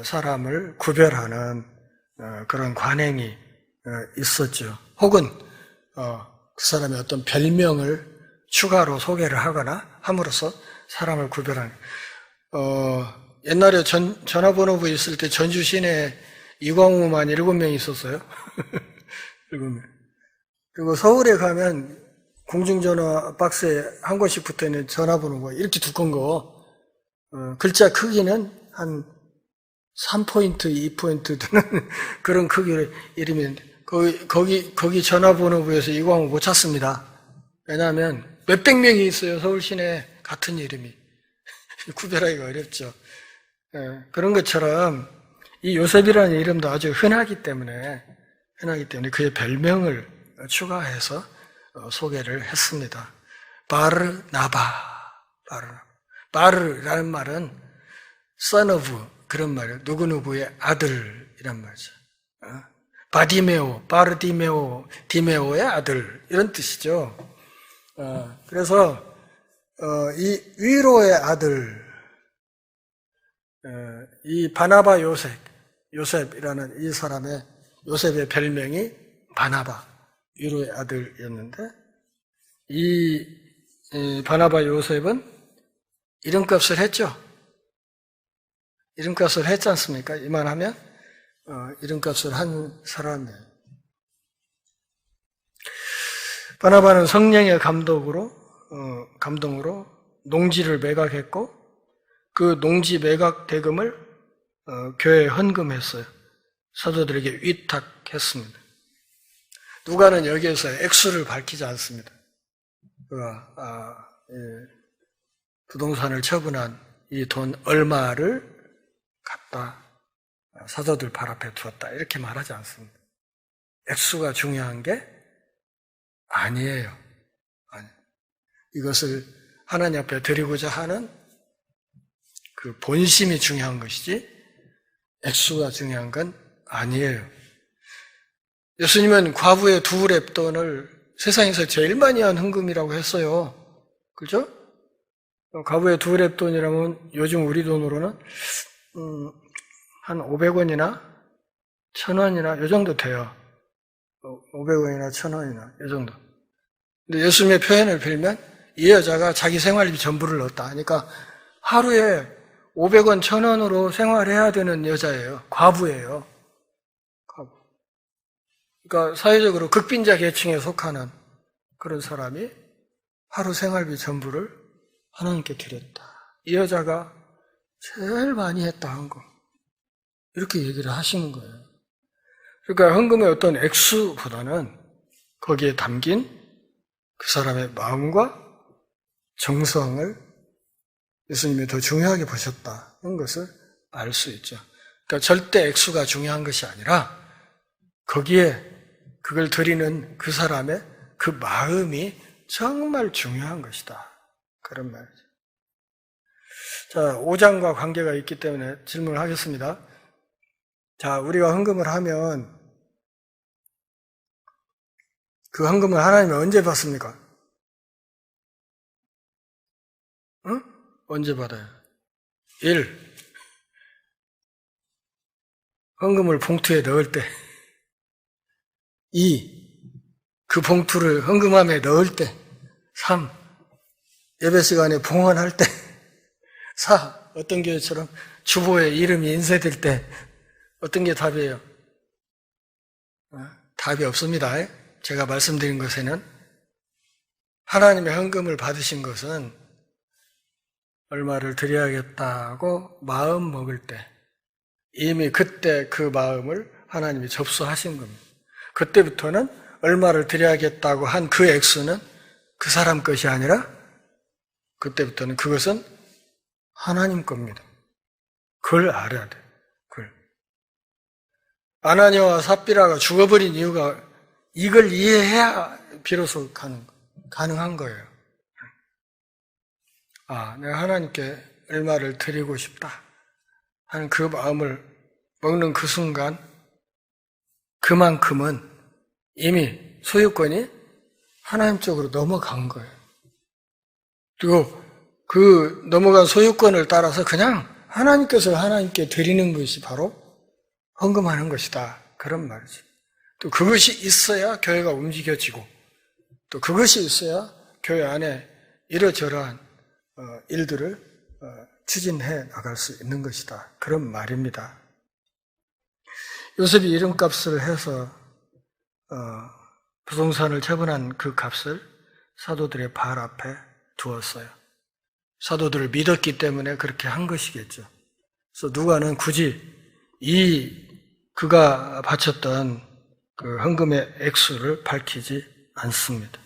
사람을 구별하는 그런 관행이 있었죠. 혹은 그 사람의 어떤 별명을 추가로 소개를 하거나 함으로써 사람을 구별하는. 옛날에 전화번호부 있을 때 전주 시내에 이광우만 7명 있었어요. 7명. 그리고 서울에 가면 공중전화 박스에 한 곳씩 붙어있는 전화번호가 이렇게 두꺼운 거, 글자 크기는 한 3포인트, 2포인트 되는 그런 크기의 이름인데, 거기 전화번호부에서 이광우 못 찾습니다. 왜냐하면 몇백 명이 있어요, 서울 시내에 같은 이름이. 구별하기가 어렵죠. 그런 것처럼 이 요셉이라는 이름도 아주 흔하기 때문에 그의 별명을 추가해서 소개를 했습니다. 바르나바. 바르라는 말은 son of 그런 말이에요. 누구누구의 아들이란 말이죠. 바르디메오, 디메오의 아들 이런 뜻이죠. 그래서 이 위로의 아들, 이 바나바 요셉이라는 이 사람의 요셉의 별명이 바나바, 위로의 아들이었는데 이 바나바 요셉은 이름값을 했죠. 이름값을 했지 않습니까? 이만하면 이름값을 한 사람이에요. 바나바는 성령의 감동으로 농지를 매각했고 그 농지 매각 대금을 교회에 헌금했어요. 사도들에게 위탁했습니다. 누가는 여기에서 액수를 밝히지 않습니다. 부동산을 처분한 이 돈 얼마를 갖다 사도들 발 앞에 두었다 이렇게 말하지 않습니다. 액수가 중요한 게 아니에요. 이것을 하나님 앞에 드리고자 하는 그 본심이 중요한 것이지 액수가 중요한 건 아니에요. 예수님은 과부의 2렙돈을 세상에서 제일 많이 한 헌금이라고 했어요. 그죠? 과부의 2렙돈이라면 요즘 우리 돈으로는 한 500원이나 1,000원이나 요 정도 돼요. 500원이나 1,000원이나 요 정도. 근데 예수님의 표현을 빌면 이 여자가 자기 생활비 전부를 넣었다 하니까 하루에 500원, 1,000원으로 생활해야 되는 여자예요. 과부예요. 과부. 그러니까 사회적으로 극빈자 계층에 속하는 그런 사람이 하루 생활비 전부를 하나님께 드렸다. 이 여자가 제일 많이 했다 한 거. 이렇게 얘기를 하시는 거예요. 그러니까 헌금의 어떤 액수보다는 거기에 담긴 그 사람의 마음과 정성을 예수님이 더 중요하게 보셨다는 것을 알 수 있죠. 그러니까 절대 액수가 중요한 것이 아니라 거기에 그걸 드리는 그 사람의 그 마음이 정말 중요한 것이다. 그런 말이죠. 자, 5장과 관계가 있기 때문에 질문을 하겠습니다. 자, 우리가 헌금을 하면 그 헌금을 하나님이 언제 받습니까? 응? 언제 받아요? 1. 헌금을 봉투에 넣을 때. 2. 그 봉투를 헌금함에 넣을 때. 3. 예배 시간에 봉헌할 때. 4. 어떤 교회처럼 주보에 이름이 인쇄될 때. 어떤 게 답이에요? 답이 없습니다. 제가 말씀드린 것에는 하나님의 헌금을 받으신 것은 얼마를 드려야겠다고 마음 먹을 때 이미 그때 그 마음을 하나님이 접수하신 겁니다. 그때부터는 얼마를 드려야겠다고 한 그 액수는 그 사람 것이 아니라 그때부터는 그것은 하나님 겁니다. 그걸 알아야 돼요. 그걸. 아나니아와 삽비라가 죽어버린 이유가 이걸 이해해야 비로소 가능한 거예요. 아, 내가 하나님께 얼마를 드리고 싶다 하는 그 마음을 먹는 그 순간 그만큼은 이미 소유권이 하나님 쪽으로 넘어간 거예요. 그리고 그 넘어간 소유권을 따라서 그냥 하나님께서 하나님께 드리는 것이 바로 헌금하는 것이다. 그런 말이죠. 또 그것이 있어야 교회가 움직여지고 또 그것이 있어야 교회 안에 이러저러한 일들을 추진해 나갈 수 있는 것이다. 그런 말입니다. 요셉이 이름값을 해서 부동산을 처분한 그 값을 사도들의 발 앞에 두었어요. 사도들을 믿었기 때문에 그렇게 한 것이겠죠. 그래서 누가는 굳이 그가 바쳤던 그 헌금의 액수를 밝히지 않습니다.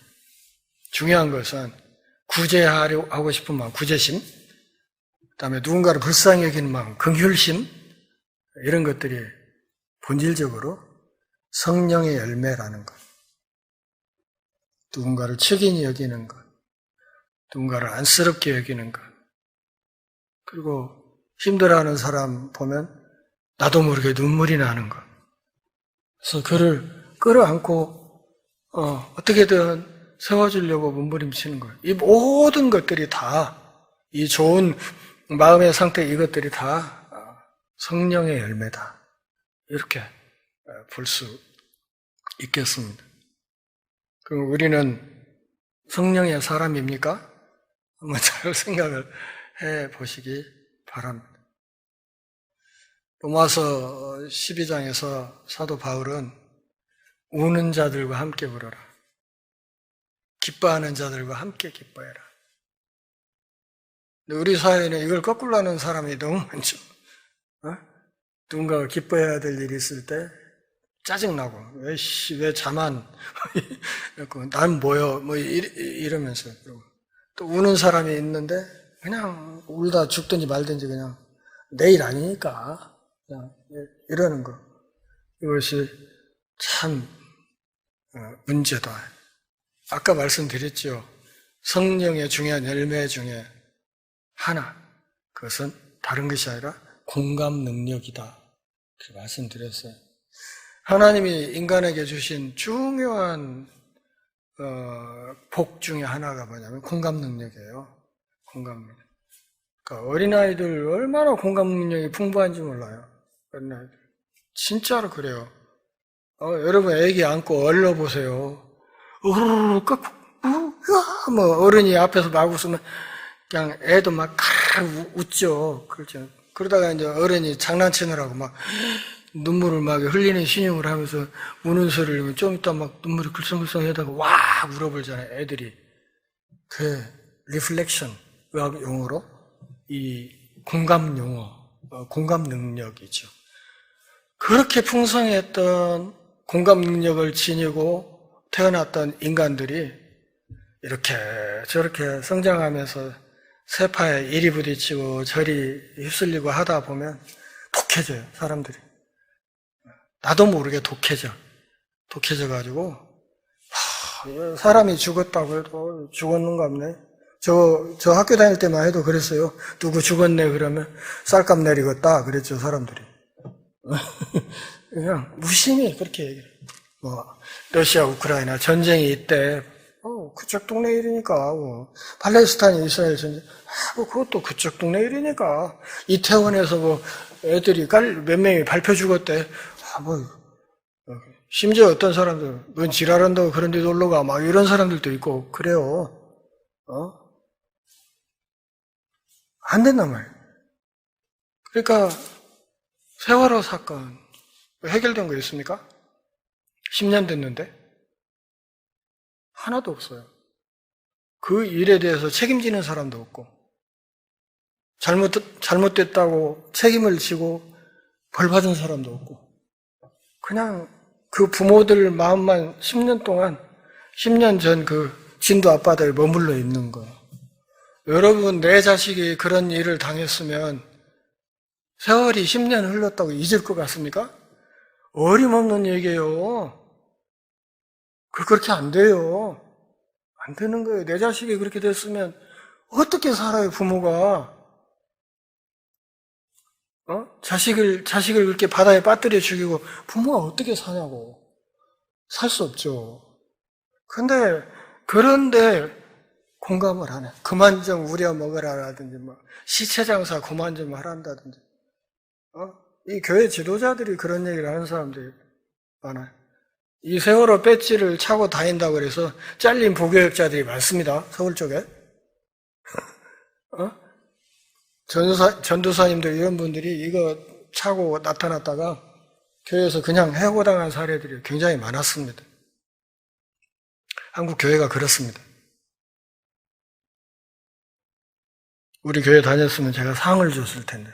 중요한 것은 구제하고 싶은 마음, 구제심, 그다음에 누군가를 불쌍히 여기는 마음, 긍휼심, 이런 것들이 본질적으로 성령의 열매라는 것. 누군가를 책임이 여기는 것, 누군가를 안쓰럽게 여기는 것, 그리고 힘들어하는 사람 보면 나도 모르게 눈물이 나는 것. 그래서 그를 끌어안고 어떻게든 세워주려고 몸부림치는 거예요. 이 모든 것들이 다, 이 좋은 마음의 상태, 이것들이 다 성령의 열매다. 이렇게 볼 수 있겠습니다. 그럼 우리는 성령의 사람입니까? 한번 잘 생각을 해 보시기 바랍니다. 로마서 12장에서 사도 바울은 우는 자들과 함께 울어라. 기뻐하는 자들과 함께 기뻐해라. 근데 우리 사회에는 이걸 거꾸로 하는 사람이 너무 많죠. 누군가가 기뻐해야 될 일이 있을 때 짜증나고 왜 자만 난 뭐여 뭐 이러면서 또 우는 사람이 있는데 그냥 울다 죽든지 말든지 그냥 내일 아니니까 그냥 이러는 거. 이것이 참 문제다. 아까 말씀드렸죠. 성령의 중요한 열매 중에 하나, 그것은 다른 것이 아니라 공감 능력이다. 그렇게 말씀드렸어요. 하나님이 인간에게 주신 중요한 복 중에 하나가 뭐냐면 공감 능력이에요. 공감 능력. 그러니까 어린아이들 얼마나 공감 능력이 풍부한지 몰라요. 어린아이들. 진짜로 그래요. 여러분 애기 안고 얼러보세요. 우르르 뭐 어른이 앞에서 막 웃으면 그냥 애도 막 웃죠. 그렇죠. 그러다가 이제 어른이 장난치느라고 막 눈물을 막 흘리는 신용을 하면서 우는 소리를 좀 이따 막 눈물이 글썽글썽 하다가 와 울어버리잖아요. 애들이. 그 리플렉션 의학 용어로 이 공감 용어, 공감 능력이죠. 그렇게 풍성했던 공감 능력을 지니고 태어났던 인간들이 이렇게 저렇게 성장하면서 세파에 이리 부딪히고 저리 휩쓸리고 하다 보면 독해져요, 사람들이. 나도 모르게 독해져가지고, 사람이 죽었다고 해도 죽었는갑네. 저 학교 다닐 때만 해도 그랬어요. 누구 죽었네 그러면 쌀값 내리겠다 그랬죠, 사람들이. 그냥 무심히 그렇게 얘기를 해요. 러시아 우크라이나 전쟁이 있대. 그쪽 동네 일이니까. 팔레스타인 이스라엘 전쟁. 그것도 그쪽 동네 일이니까. 이태원에서 애들이 몇 명이 밟혀 죽었대. 심지어 어떤 사람들, 넌 지랄한다고 그런 데 놀러 가. 막 이런 사람들도 있고, 그래요. 안 된단 말이에요. 그러니까, 세월호 사건, 해결된 거 있습니까? 10년 됐는데? 하나도 없어요. 그 일에 대해서 책임지는 사람도 없고, 잘못됐다고 책임을 지고 벌 받은 사람도 없고, 그냥 그 부모들 마음만 10년 동안, 10년 전 그 진도 아빠들 머물러 있는 거예요. 여러분, 내 자식이 그런 일을 당했으면 세월이 10년 흘렀다고 잊을 것 같습니까? 어림없는 얘기예요. 그렇게 안 돼요. 안 되는 거예요. 내 자식이 그렇게 됐으면 어떻게 살아요, 부모가? 자식을 그렇게 바다에 빠뜨려 죽이고 부모가 어떻게 사냐고. 살 수 없죠. 그런데 공감을 하네. 그만 좀 우려 먹으라라든지, 시체 장사 그만 좀 하란다든지. 이 교회 지도자들이 그런 얘기를 하는 사람들이 많아요. 이 세월호 배지를 차고 다닌다고 그래서 잘린 부교육자들이 많습니다. 서울 쪽에. 전도사님들 이런 분들이 이거 차고 나타났다가 교회에서 그냥 해고당한 사례들이 굉장히 많았습니다. 한국 교회가 그렇습니다. 우리 교회 다녔으면 제가 상을 줬을 텐데.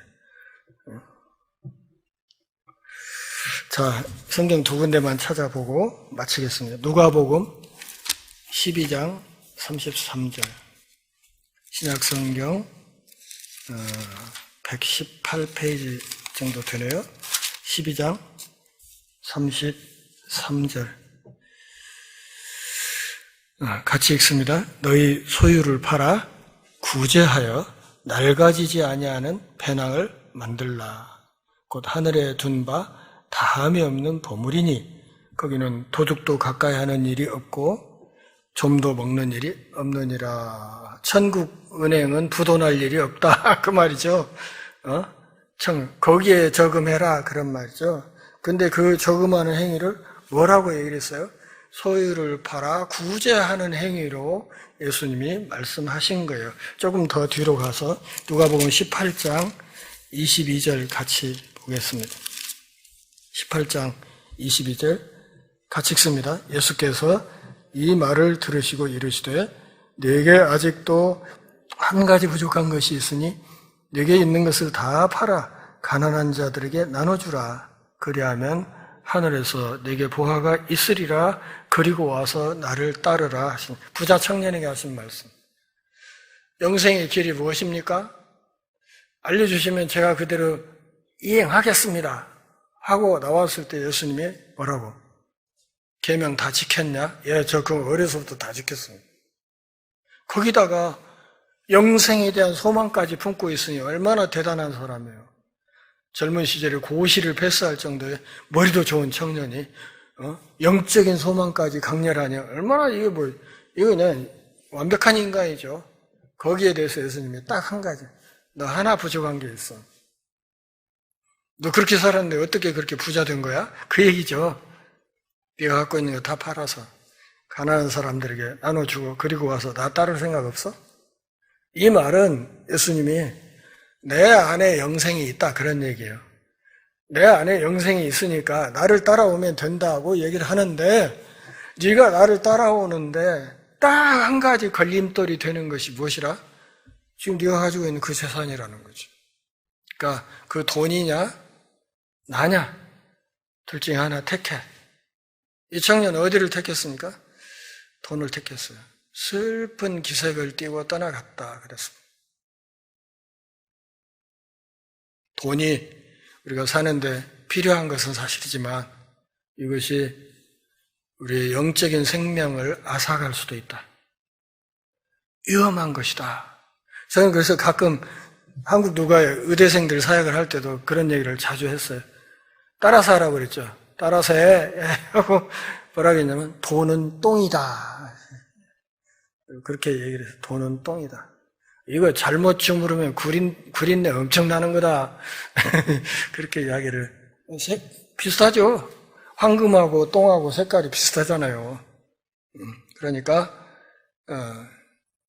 자, 성경 두 군데만 찾아보고 마치겠습니다. 누가복음 12장 33절. 신약성경 118페이지 정도 되네요. 12장 33절. 같이 읽습니다. 너희 소유를 팔아 구제하여 낡아지지 아니하는 배낭을 만들라. 곧 하늘에 둔 바 다함이 없는 보물이니 거기는 도둑도 가까이 하는 일이 없고 좀도 먹는 일이 없느니라. 천국 은행은 부도날 일이 없다. 그 말이죠. 거기에 저금해라. 그런 말이죠. 근데 그 저금하는 행위를 뭐라고 얘기를 했어요? 소유를 팔아 구제하는 행위로 예수님이 말씀하신 거예요. 조금 더 뒤로 가서 누가복음 18장 22절 같이 보겠습니다. 18장 22절 같이 읽습니다. 예수께서 이 말을 들으시고 이르시되 네게 아직도 한 가지 부족한 것이 있으니 네게 있는 것을 다 팔아 가난한 자들에게 나눠주라. 그리하면 하늘에서 네게 보화가 있으리라. 그리고 와서 나를 따르라 하신 부자 청년에게 하신 말씀. 영생의 길이 무엇입니까? 알려주시면 제가 그대로 이행하겠습니다 하고 나왔을 때 예수님이 뭐라고? 계명 다 지켰냐? 예, 저 그거 어려서부터 다 지켰습니다. 거기다가 영생에 대한 소망까지 품고 있으니 얼마나 대단한 사람이에요. 젊은 시절에 고시를 패스할 정도의 머리도 좋은 청년이 영적인 소망까지 강렬하냐? 얼마나 이거 그냥 완벽한 인간이죠. 거기에 대해서 예수님이 딱 한 가지. 너 하나 부족한 게 있어. 너 그렇게 살았는데 어떻게 그렇게 부자 된 거야? 그 얘기죠. 네가 갖고 있는 거 다 팔아서 가난한 사람들에게 나눠주고 그리고 와서 나 따를 생각 없어? 이 말은 예수님이 내 안에 영생이 있다 그런 얘기예요. 내 안에 영생이 있으니까 나를 따라오면 된다고 얘기를 하는데 네가 나를 따라오는데 딱 한 가지 걸림돌이 되는 것이 무엇이라? 지금 네가 가지고 있는 그 재산이라는 거지. 그러니까 그 돈이냐 나냐 둘 중에 하나 택해. 이 청년 어디를 택했습니까? 돈을 택했어요. 슬픈 기색을 띠고 떠나갔다 그랬습니다. 돈이 우리가 사는데 필요한 것은 사실이지만 이것이 우리의 영적인 생명을 앗아갈 수도 있다. 위험한 것이다. 저는 그래서 가끔 한국 누가 의대생들 사역을 할 때도 그런 얘기를 자주 했어요. 따라서 하라고 그랬죠. 따라서 해 하고 뭐라고 했냐면 돈은 똥이다. 그렇게 얘기를 해서 돈은 똥이다. 이거 잘못 주무르면 구린내 엄청 나는 거다. 그렇게 이야기를. 비슷하죠? 황금하고 똥하고 색깔이 비슷하잖아요. 그러니까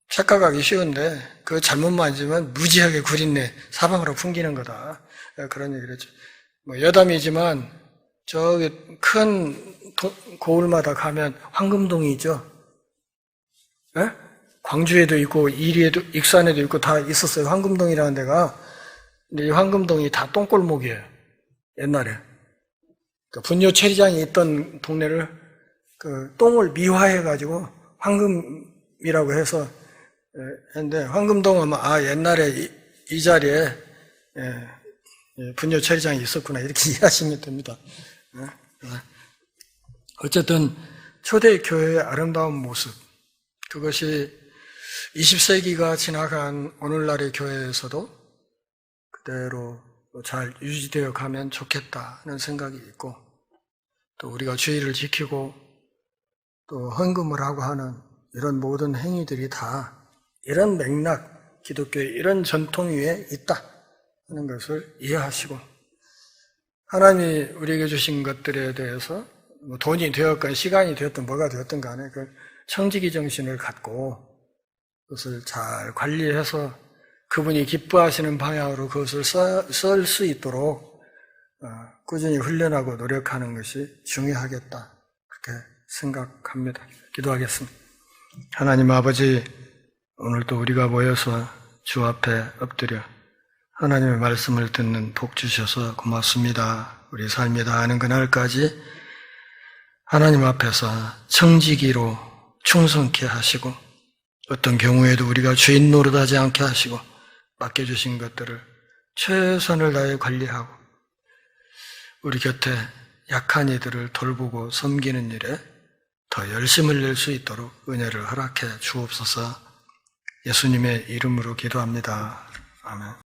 착각하기 쉬운데 그 잘못 만지면 무지하게 구린내 사방으로 풍기는 거다. 그런 얘기를 했죠. 뭐 여담이지만 저기 큰 고을마다 가면 황금동이 있죠. 예? 광주에도 있고 이리에도 익산에도 있고 다 있었어요. 황금동이라는 데가. 근데 이 황금동이 다 똥골목이에요. 옛날에. 그러니까 분뇨 체리장이 있던 동네를 그 똥을 미화해가지고 황금이라고 해서 했는데 황금동 하면 옛날에 이 자리에 분뇨 체리장이 있었구나 이렇게 이해하시면 됩니다. 어쨌든 초대 교회의 아름다운 모습 그것이 20세기가 지나간 오늘날의 교회에서도 그대로 잘 유지되어 가면 좋겠다는 생각이 있고 또 우리가 주의를 지키고 또 헌금을 하고 하는 이런 모든 행위들이 다 이런 맥락, 기독교의 이런 전통 위에 있다 하는 것을 이해하시고 하나님이 우리에게 주신 것들에 대해서 돈이 되었건 시간이 되었든 뭐가 되었든 간에 그 청지기 정신을 갖고 그것을 잘 관리해서 그분이 기뻐하시는 방향으로 그것을 쓸 수 있도록 꾸준히 훈련하고 노력하는 것이 중요하겠다 그렇게 생각합니다. 기도하겠습니다. 하나님 아버지 오늘도 우리가 모여서 주 앞에 엎드려 하나님의 말씀을 듣는 복 주셔서 고맙습니다. 우리 삶이 다하는 그날까지 하나님 앞에서 청지기로 충성케 하시고 어떤 경우에도 우리가 주인 노릇하지 않게 하시고 맡겨주신 것들을 최선을 다해 관리하고 우리 곁에 약한 이들을 돌보고 섬기는 일에 더 열심을 낼 수 있도록 은혜를 허락해 주옵소서. 예수님의 이름으로 기도합니다. 아멘.